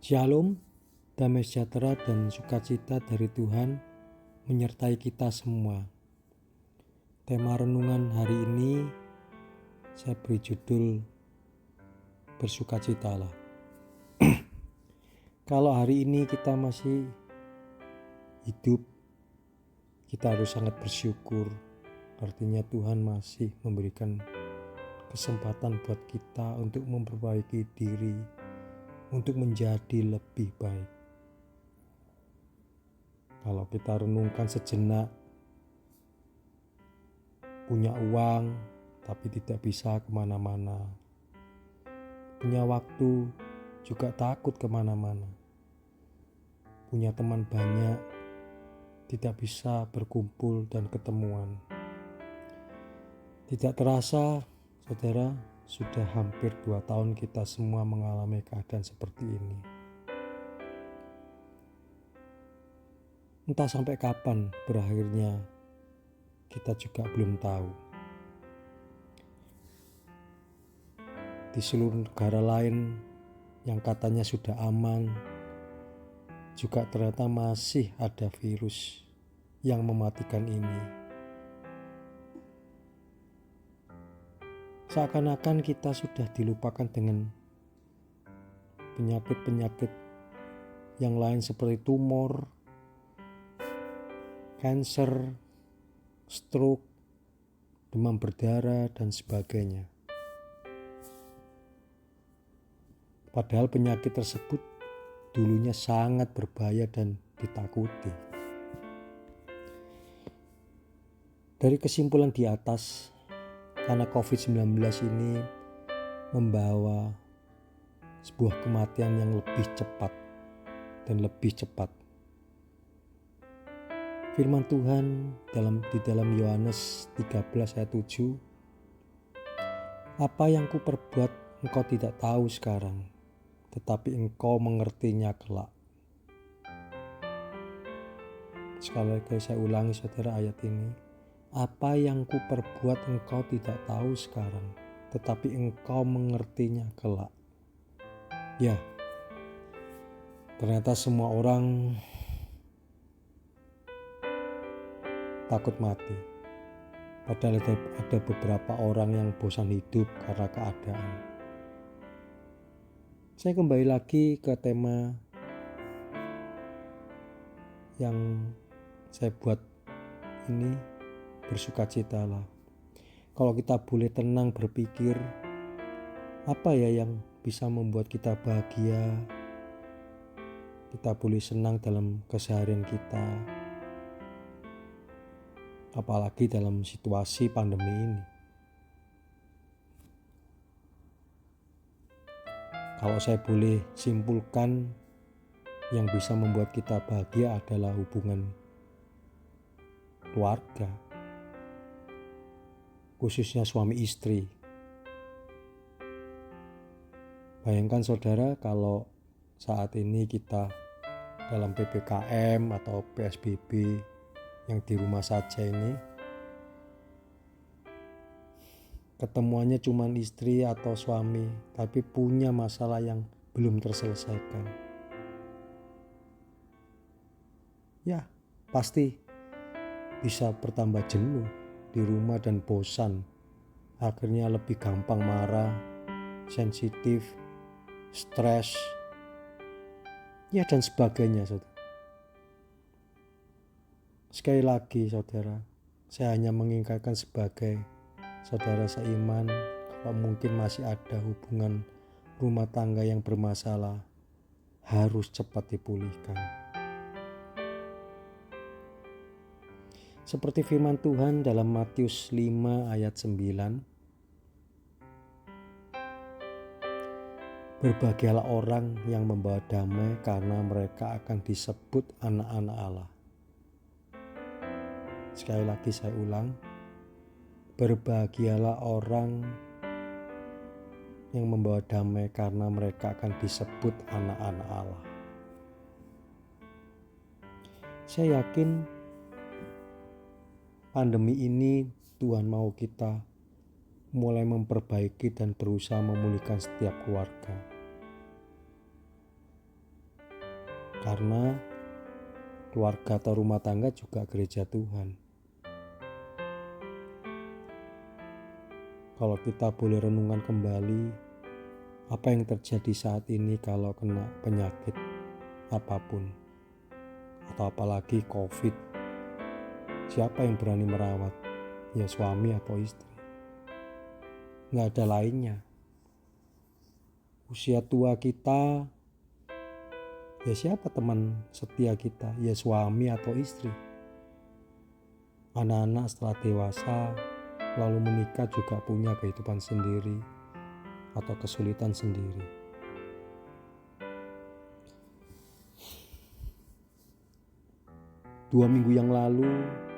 Shalom, damai sejahtera dan sukacita dari Tuhan menyertai kita semua. Tema renungan hari ini saya beri judul Bersukacitalah. Kalau hari ini kita masih hidup, kita harus sangat bersyukur. Artinya Tuhan masih memberikan kesempatan buat kita untuk memperbaiki diri, untuk menjadi lebih baik. Kalau kita renungkan sejenak, punya uang tapi tidak bisa kemana-mana, punya waktu juga takut kemana-mana, punya teman banyak tidak bisa berkumpul dan ketemuan. Tidak terasa, saudara, sudah hampir 2 tahun kita semua mengalami keadaan seperti ini. Entah sampai kapan berakhirnya, kita juga belum tahu. Di seluruh negara lain yang katanya sudah aman, juga ternyata masih ada virus yang mematikan ini. Seakan-akan kita sudah dilupakan dengan penyakit-penyakit yang lain seperti tumor, kanker, stroke, demam berdarah, dan sebagainya. Padahal penyakit tersebut dulunya sangat berbahaya dan ditakuti. Dari kesimpulan di atas, karena COVID-19 ini membawa sebuah kematian yang lebih cepat dan lebih cepat. Firman Tuhan di dalam Yohanes 13 ayat 7, "Apa yang kuperbuat engkau tidak tahu sekarang, tetapi engkau mengertinya kelak." Sekali lagi saya ulangi saudara ayat ini. Apa yang kuperbuat engkau tidak tahu sekarang, tetapi engkau mengertinya kelak. Ya, ternyata semua orang takut mati. Padahal ada beberapa orang yang bosan hidup karena keadaan. Saya kembali lagi ke tema yang saya buat ini, bersukacitalah. Kalau kita boleh tenang berpikir, apa ya yang bisa membuat kita bahagia, kita boleh senang dalam keseharian kita, apalagi dalam situasi pandemi ini. Kalau saya boleh simpulkan, yang bisa membuat kita bahagia adalah hubungan keluarga, khususnya suami istri. Bayangkan saudara, kalau saat ini kita dalam PPKM atau PSBB yang di rumah saja ini, ketemuannya cuma istri atau suami, tapi punya masalah yang belum terselesaikan. Ya, pasti bisa bertambah jenuh di rumah dan bosan. Akhirnya lebih gampang marah, sensitif, stres, ya dan sebagainya, saudara. Sekali lagi saudara, saya hanya mengingatkan sebagai saudara seiman, kalau mungkin masih ada hubungan rumah tangga yang bermasalah, harus cepat dipulihkan. Seperti firman Tuhan dalam Matius 5 ayat 9, "Berbahagialah orang yang membawa damai, karena mereka akan disebut anak-anak Allah." Sekali lagi saya ulang, berbahagialah orang yang membawa damai, karena mereka akan disebut anak-anak Allah. Saya yakin pandemi ini Tuhan mau kita mulai memperbaiki dan berusaha memulihkan setiap keluarga. Karena keluarga atau rumah tangga juga gereja Tuhan. Kalau kita boleh renungkan kembali, apa yang terjadi saat ini kalau kena penyakit apapun, atau apalagi COVID, siapa yang berani merawat? Ya suami atau istri. Nggak ada lainnya. Usia tua kita, ya siapa teman setia kita? Ya suami atau istri. Anak-anak setelah dewasa lalu menikah juga punya kehidupan sendiri atau kesulitan sendiri. Dua minggu yang lalu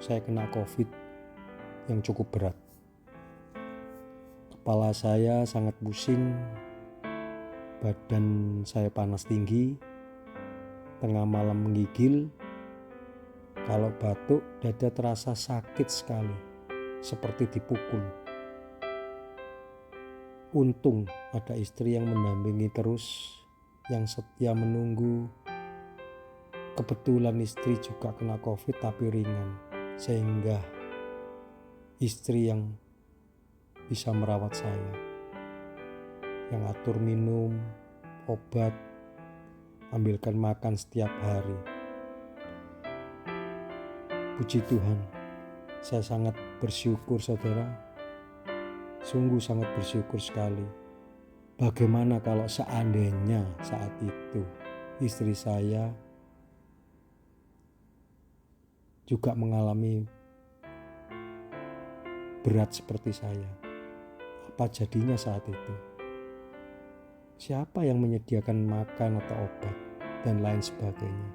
saya kena COVID yang cukup berat. Kepala saya sangat pusing, badan saya panas tinggi, tengah malam menggigil, kalau batuk dada terasa sakit sekali, seperti dipukul. Untung ada istri yang mendampingi terus, yang setia menunggu. Kebetulan istri juga kena COVID tapi ringan, sehingga istri yang bisa merawat saya, yang atur minum, obat, ambilkan makan setiap hari. Puji Tuhan, saya sangat bersyukur saudara, sungguh sangat bersyukur sekali. Bagaimana kalau seandainya saat itu istri saya juga mengalami berat seperti saya? Apa jadinya saat itu? Siapa yang menyediakan makan atau obat dan lain sebagainya?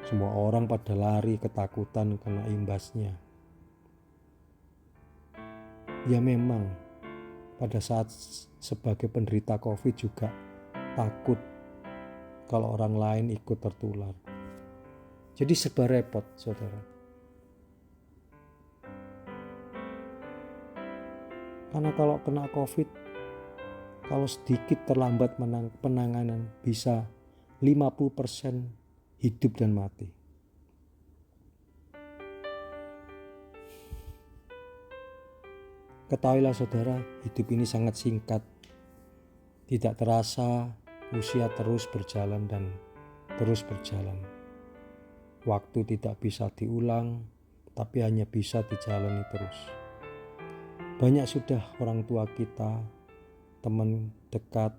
Semua orang pada lari ketakutan kena imbasnya. Ya memang pada saat sebagai penderita COVID juga takut kalau orang lain ikut tertular. Jadi serba repot saudara. Karena kalau kena COVID, kalau sedikit terlambat penanganan bisa 50% hidup dan mati. Ketahuilah saudara, hidup ini sangat singkat. Tidak terasa usia terus berjalan dan terus berjalan. Waktu tidak bisa diulang, tapi hanya bisa dijalani terus. Banyak sudah orang tua kita, teman dekat,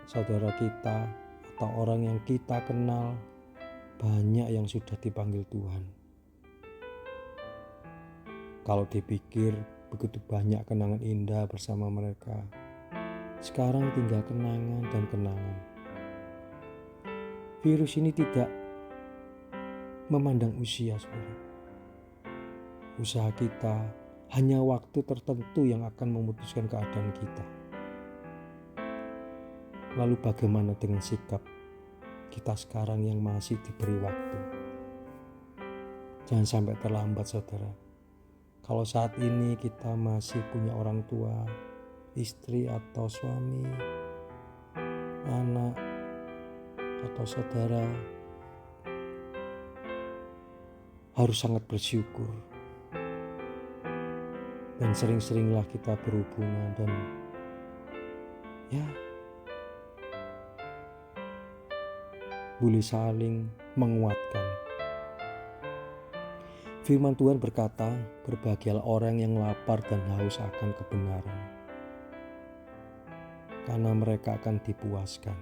saudara kita, atau orang yang kita kenal, banyak yang sudah dipanggil Tuhan. Kalau dipikir begitu banyak kenangan indah bersama mereka, sekarang tinggal kenangan dan kenangan. Virus ini tidak memandang usia, saudara. Usaha kita hanya waktu tertentu yang akan memutuskan keadaan kita. Lalu bagaimana dengan sikap kita sekarang yang masih diberi waktu? Jangan sampai terlambat saudara. Kalau saat ini kita masih punya orang tua, istri atau suami, anak atau saudara, harus sangat bersyukur. Dan sering-seringlah kita berhubungan dan boleh saling menguatkan. Firman Tuhan berkata, berbahagialah orang yang lapar dan haus akan kebenaran, karena mereka akan dipuaskan.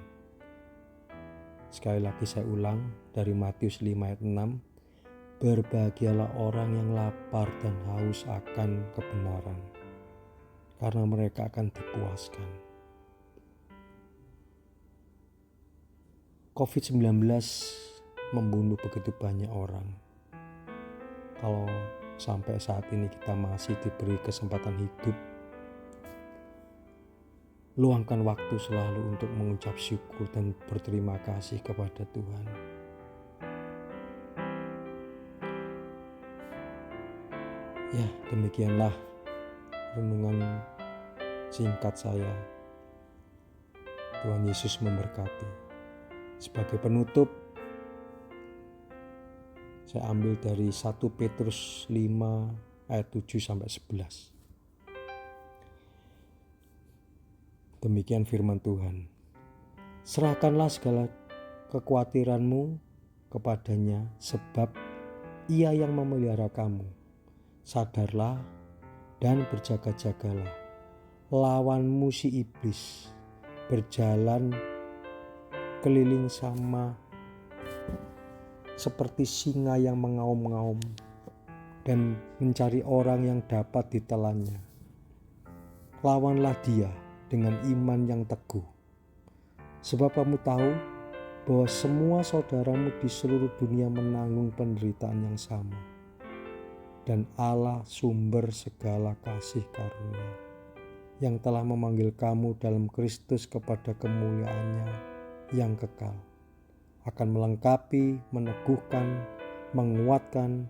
Sekali lagi saya ulang dari Matius 5 ayat 6. Berbahagialah orang yang lapar dan haus akan kebenaran, karena mereka akan dipuaskan. COVID-19 membunuh begitu banyak orang. Kalau sampai saat ini kita masih diberi kesempatan hidup, luangkan waktu selalu untuk mengucap syukur dan berterima kasih kepada Tuhan. Ya, demikianlah renungan singkat saya. Tuhan Yesus memberkati. Sebagai penutup, saya ambil dari 1 Petrus 5 ayat 7-11. Demikian firman Tuhan. Serahkanlah segala kekhawatiranmu kepadanya, sebab Ia yang memelihara kamu. Sadarlah dan berjaga-jagalah. Lawanmu si iblis berjalan keliling sama seperti singa yang mengaum-ngaum dan mencari orang yang dapat ditelannya. Lawanlah dia dengan iman yang teguh. Sebab kamu tahu bahwa semua saudaramu di seluruh dunia menanggung penderitaan yang sama. Dan Allah sumber segala kasih karunia, yang telah memanggil kamu dalam Kristus kepada kemuliaan-Nya yang kekal, akan melengkapi, meneguhkan, menguatkan,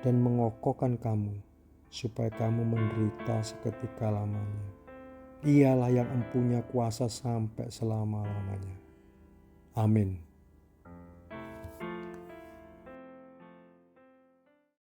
dan mengokohkan kamu, supaya kamu menderita seketika lamanya. Ialah yang empunya kuasa sampai selama-lamanya. Amin.